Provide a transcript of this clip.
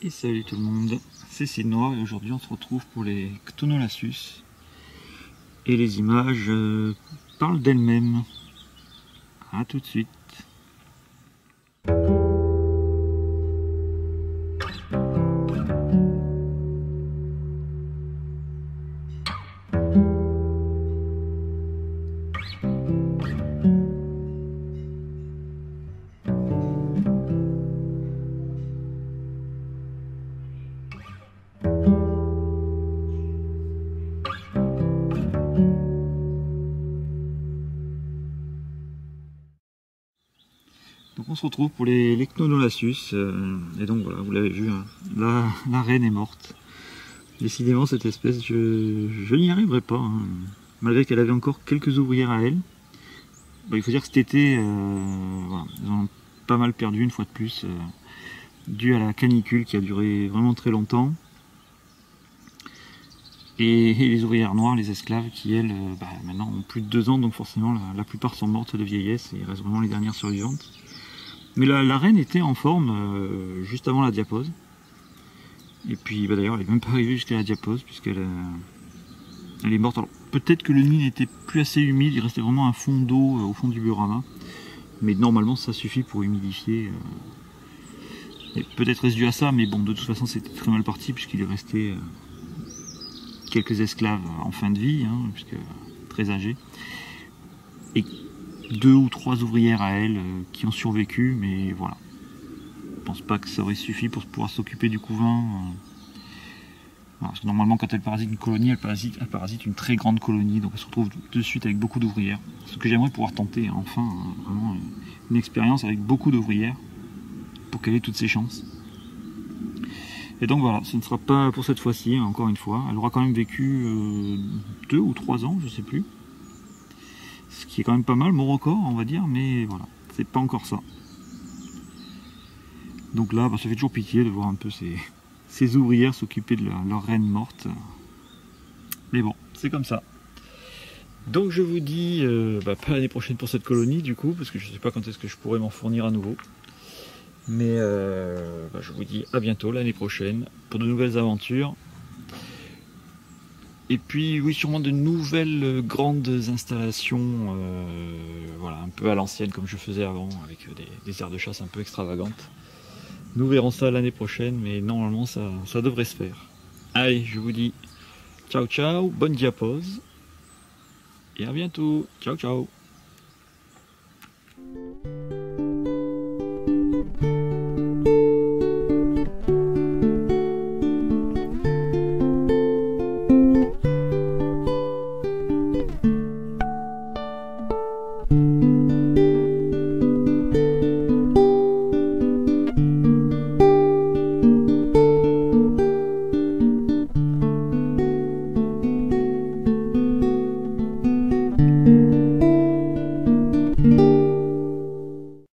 Et salut tout le monde, c'est Cid Noir et aujourd'hui on se retrouve pour les Ctonolassus. Et les images parlent d'elles-mêmes. A tout de suite. Donc on se retrouve pour les Ctonolassus, et donc voilà, vous l'avez vu, hein, la reine est morte. Décidément cette espèce, je n'y arriverai pas, hein, malgré qu'elle avait encore quelques ouvrières à elle. Bon, il faut dire que cet été, voilà, ils ont pas mal perdu une fois de plus, dû à la canicule qui a duré vraiment très longtemps. Et les ouvrières noires, les esclaves, qui elles, maintenant ont plus de 2 ans, donc forcément la plupart sont mortes de vieillesse, et il reste vraiment les dernières survivantes. Mais la reine était en forme juste avant la diapause. Et puis d'ailleurs elle n'est même pas arrivée jusqu'à la diapause puisqu'elle elle est morte. Alors peut-être que le nid n'était plus assez humide, il restait vraiment un fond d'eau au fond du biorama. Mais normalement ça suffit pour humidifier. Et peut-être est-ce dû à ça, mais bon de toute façon c'était très mal parti puisqu'il est resté quelques esclaves en fin de vie, hein, puisque très âgés. Et 2 ou 3 ouvrières à elle qui ont survécu, mais voilà. Je pense pas que ça aurait suffi pour pouvoir s'occuper du couvain. Voilà, parce que normalement, quand elle parasite une colonie, elle parasite une très grande colonie, donc elle se retrouve de suite avec beaucoup d'ouvrières. Ce que j'aimerais pouvoir tenter, enfin, vraiment une expérience avec beaucoup d'ouvrières pour qu'elle ait toutes ses chances. Et donc voilà, ce ne sera pas pour cette fois-ci, encore une fois. Elle aura quand même vécu 2 ou 3 ans, je sais plus. Ce qui est quand même pas mal, mon record on va dire, mais voilà, c'est pas encore ça. Donc là, ça fait toujours pitié de voir un peu ces ouvrières s'occuper de leur reine morte. Mais bon, c'est comme ça. Donc je vous dis, pas l'année prochaine pour cette colonie du coup, parce que je sais pas quand est-ce que je pourrais m'en fournir à nouveau. Mais je vous dis à bientôt l'année prochaine pour de nouvelles aventures. Et puis oui, sûrement de nouvelles grandes installations, voilà, un peu à l'ancienne comme je faisais avant, avec des aires de chasse un peu extravagantes. Nous verrons ça l'année prochaine, mais normalement ça devrait se faire. Allez, je vous dis ciao ciao, bonne diapause, et à bientôt, ciao ciao.